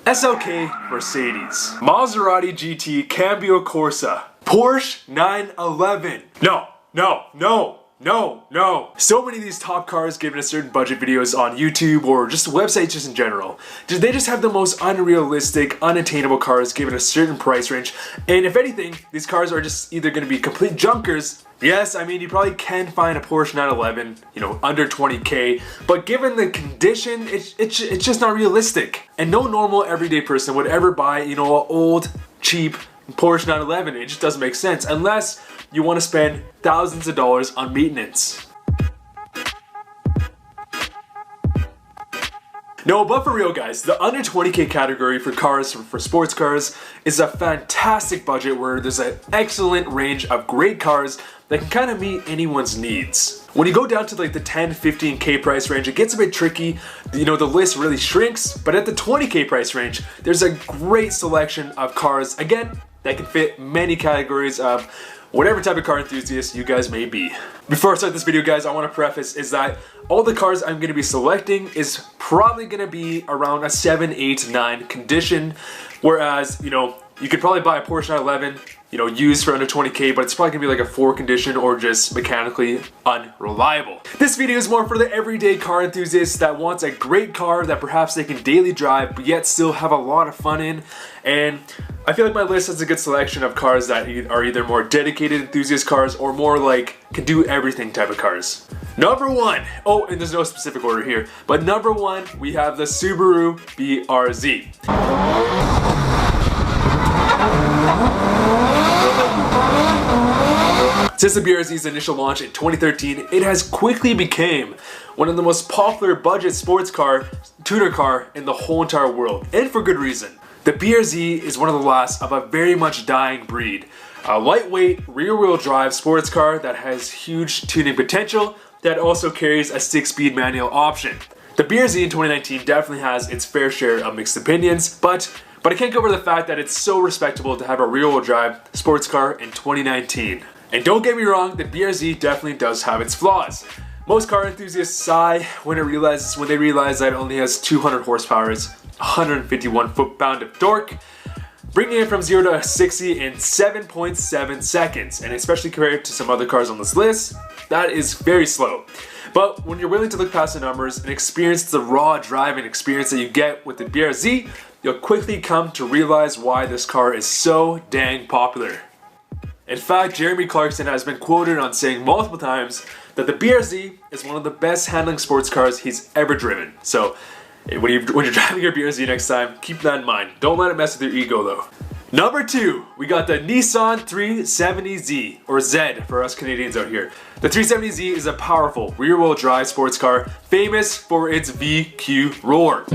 SLK Mercedes, Maserati GT Cambio Corsa, Porsche 911. No. So many of these top cars given a certain budget videos on YouTube or just websites just in general. They just have the most unrealistic, unattainable cars given a certain price range. And if anything, these cars are just either going to be complete junkers. Yes, I mean, you probably can find a Porsche 911, under 20K, but given the condition, it's just not realistic. And no normal everyday person would ever buy, an old, cheap Porsche 911. It just doesn't make sense unless you want to spend thousands of dollars on maintenance. No, but for real guys, the under 20K category for cars, for sports cars, is a fantastic budget where there's an excellent range of great cars that can kind of meet anyone's needs. When you go down to like the 10, 15K price range, it gets a bit tricky. The list really shrinks, but at the 20K price range, there's a great selection of cars, again, that can fit many categories of whatever type of car enthusiast you guys may be. Before I start this video guys, I want to preface is that all the cars I'm going to be selecting is probably going to be around a 7, 8, 9 condition, whereas, you could probably buy a Porsche 911, used for under 20K, but it's probably gonna be like a 4 condition or just mechanically unreliable. This video is more for the everyday car enthusiast that wants a great car that perhaps they can daily drive, but yet still have a lot of fun in. And I feel like my list has a good selection of cars that are either more dedicated enthusiast cars or more like can do everything type of cars. Number 1, oh, and there's no specific order here, but number 1, we have the Subaru BRZ. Since the BRZ's initial launch in 2013, it has quickly become one of the most popular budget sports car, tuner car in the whole entire world, and for good reason. The BRZ is one of the last of a very much dying breed. A lightweight, rear-wheel drive sports car that has huge tuning potential that also carries a 6-speed manual option. The BRZ in 2019 definitely has its fair share of mixed opinions, but I can't go over the fact that it's so respectable to have a rear-wheel drive sports car in 2019. And don't get me wrong, the BRZ definitely does have its flaws. Most car enthusiasts sigh when they realize that it only has 200 horsepower, 151 foot-pound of torque, bringing it from 0 to 60 in 7.7 seconds. And especially compared to some other cars on this list, that is very slow. But when you're willing to look past the numbers and experience the raw driving experience that you get with the BRZ, you'll quickly come to realize why this car is so dang popular. In fact, Jeremy Clarkson has been quoted on saying multiple times that the BRZ is one of the best handling sports cars he's ever driven. So when you're driving your BRZ next time, keep that in mind. Don't let it mess with your ego though. Number 2, we got the Nissan 370Z, or Z for us Canadians out here. The 370Z is a powerful rear-wheel drive sports car famous for its VQ roar.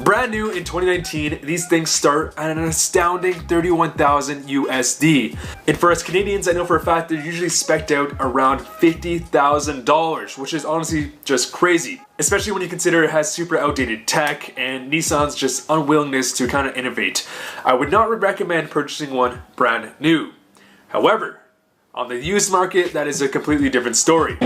Brand new in 2019, these things start at an astounding $31,000 USD. And for us Canadians, I know for a fact they're usually spec'd out around $50,000, which is honestly just crazy. Especially when you consider it has super outdated tech and Nissan's just unwillingness to kind of innovate. I would not recommend purchasing one brand new. However, on the used market, that is a completely different story.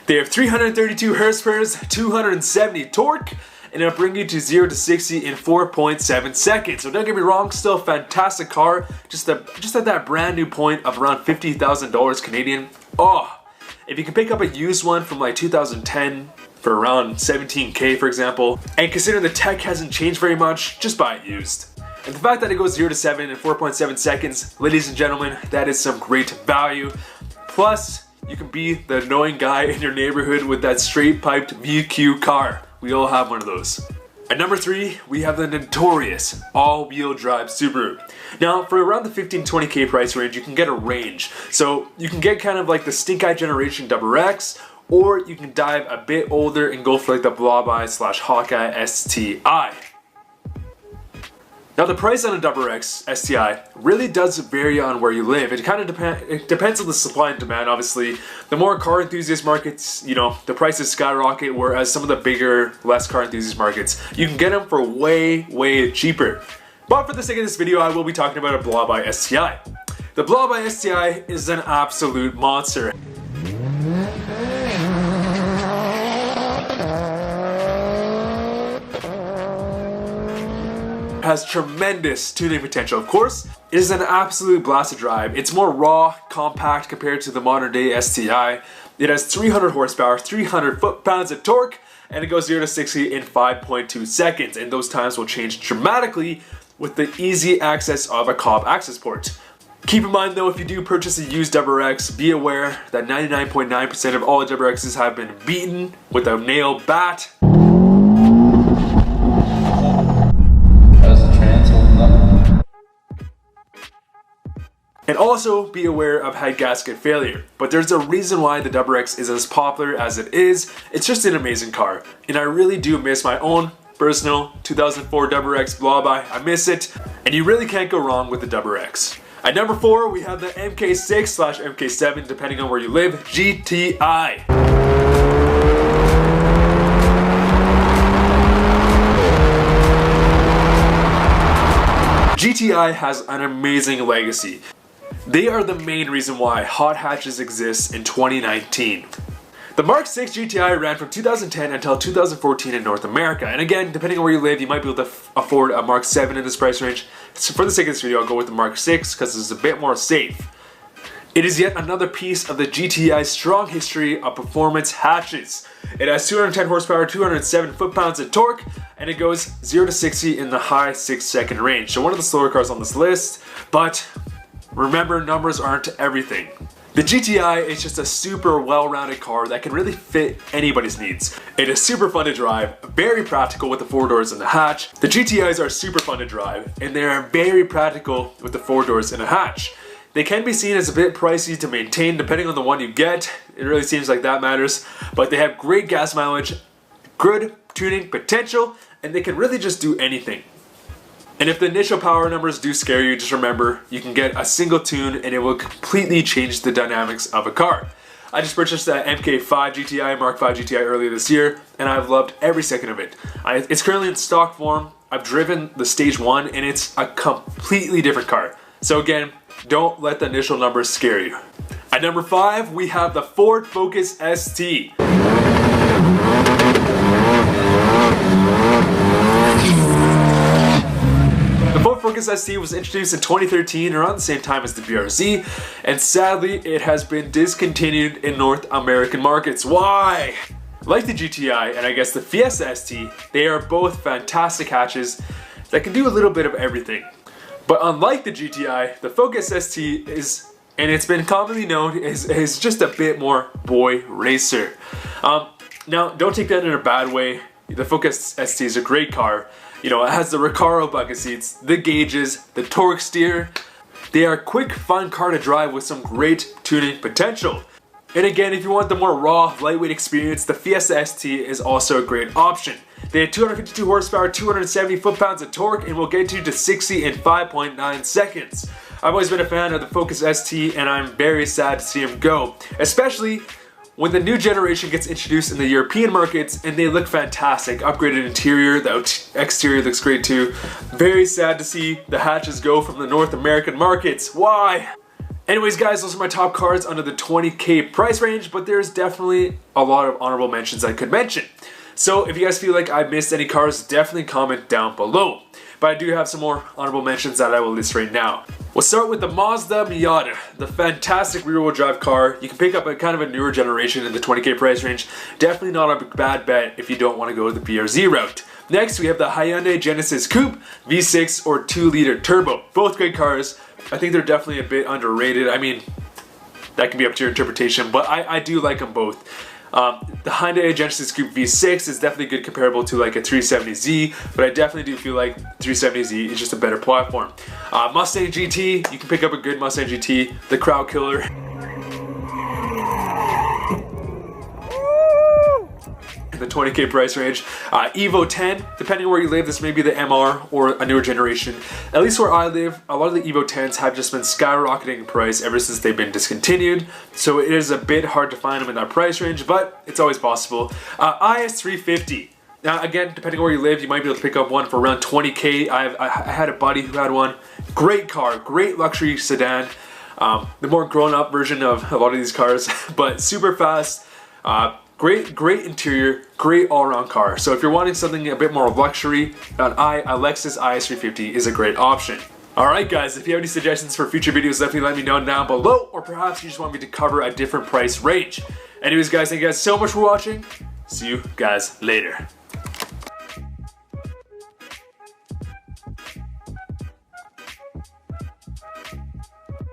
They have 332 horsepower, 270 torque, and it'll bring you to 0 to 60 in 4.7 seconds. So don't get me wrong, still a fantastic car, just at that brand new point of around $50,000 Canadian. Oh, if you can pick up a used one from like 2010 for around 17K for example, and considering the tech hasn't changed very much, just buy it used. And the fact that it goes 0 to 7 in 4.7 seconds, ladies and gentlemen, that is some great value. Plus, you can be the annoying guy in your neighborhood with that straight piped VQ car. We all have one of those. At number 3, we have the notorious all-wheel drive Subaru. Now, for around the 15-20K price range, you can get a range. So you can get kind of like the Stink Eye Generation XX, or you can dive a bit older and go for like the Blob Eye / Hawkeye STI. Now the price on a XX STI really does vary on where you live. It kind of depends on the supply and demand, obviously. The more car enthusiast markets, the prices skyrocket, whereas some of the bigger, less car enthusiast markets, you can get them for way, way cheaper. But for the sake of this video, I will be talking about a Blob Eye STI. The Blob by STI is an absolute monster. Has tremendous tuning potential. Of course, it is an absolute blast to drive. It's more raw, compact compared to the modern day STI. It has 300 horsepower, 300 foot-pounds of torque, and it goes 0 to 60 in 5.2 seconds. And those times will change dramatically with the easy access of a Cobb access port. Keep in mind though, if you do purchase a used WRX, be aware that 99.9% of all WRXs have been beaten with a nail bat. And also be aware of head gasket failure. But there's a reason why the WRX is as popular as it is. It's just an amazing car. And I really do miss my own personal 2004 WRX Blob-Eye. I miss it. And you really can't go wrong with the WRX. At number 4, we have the MK6/MK7, depending on where you live, GTI. GTI has an amazing legacy. They are the main reason why hot hatches exist in 2019. The Mark 6 GTI ran from 2010 until 2014 in North America. And again, depending on where you live, you might be able to afford a Mark 7 in this price range. So for the sake of this video, I'll go with the Mark 6 because it's a bit more safe. It is yet another piece of the GTI's strong history of performance hatches. It has 210 horsepower, 207 foot-pounds of torque, and it goes 0 to 60 in the high 6-second range. So one of the slower cars on this list, but remember, numbers aren't everything. The GTI is just a super well-rounded car that can really fit anybody's needs. It is super fun to drive, very practical with the 4 doors and the hatch. The GTIs are super fun to drive, and they are very practical with the 4 doors and a hatch. They can be seen as a bit pricey to maintain depending on the one you get. It really seems like that matters, but they have great gas mileage, good tuning potential, and they can really just do anything. And if the initial power numbers do scare you, just remember, you can get a single tune and it will completely change the dynamics of a car. I just purchased that MK5 GTI, Mark 5 GTI earlier this year, and I've loved every second of it. It's currently in stock form. I've driven the Stage 1 and it's a completely different car. So again, don't let the initial numbers scare you. At number 5, we have the Ford Focus ST. The Ford Focus ST was introduced in 2013 around the same time as the BRZ, and sadly it has been discontinued in North American markets. Why? Like the GTI and I guess the Fiesta ST, they are both fantastic hatches that can do a little bit of everything. But unlike the GTI, the Focus ST is, and it's been commonly known, is just a bit more boy racer. Now, don't take that in a bad way. The Focus ST is a great car. You know, it has the Recaro bucket seats, the gauges, the torque steer. They are a quick, fun car to drive with some great tuning potential. And again, if you want the more raw, lightweight experience, the Fiesta ST is also a great option. They have 252 horsepower, 270 foot-pounds of torque, and will get you to 60 in 5.9 seconds. I've always been a fan of the Focus ST, and I'm very sad to see them go, especially when the new generation gets introduced in the European markets and they look fantastic. Upgraded interior, the exterior looks great too. Very sad to see the hatches go from the North American markets. Why? Anyways guys, those are my top cars under the 20K price range, but there's definitely a lot of honorable mentions I could mention. So if you guys feel like I missed any cars, definitely comment down below. But I do have some more honorable mentions that I will list right now. We'll start with the Mazda Miata, the fantastic rear-wheel drive car. You can pick up a kind of a newer generation in the 20K price range. Definitely not a bad bet if you don't want to go the BRZ route. Next, we have the Hyundai Genesis Coupe V6 or 2-liter turbo. Both great cars. I think they're definitely a bit underrated. I mean, that can be up to your interpretation, but I do like them both. The Hyundai Genesis Coupe V6 is definitely good comparable to like a 370Z, but I definitely do feel like 370Z is just a better platform. Mustang GT, you can pick up a good Mustang GT, the crowd killer. The 20K price range. Evo 10, depending on where you live, this may be the MR or a newer generation. At least where I live, a lot of the Evo 10s have just been skyrocketing in price ever since they've been discontinued, so it is a bit hard to find them in that price range, but it's always possible. IS350. Now again, depending on where you live, you might be able to pick up one for around 20K. I had a buddy who had one. Great car, great luxury sedan. the more grown-up version of a lot of these cars, but super fast. Great interior, great all-around car. So if you're wanting something a bit more luxury, a Lexus IS350 is a great option. Alright guys, if you have any suggestions for future videos, definitely let me know down below, or perhaps you just want me to cover a different price range. Anyways guys, thank you guys so much for watching. See you guys later.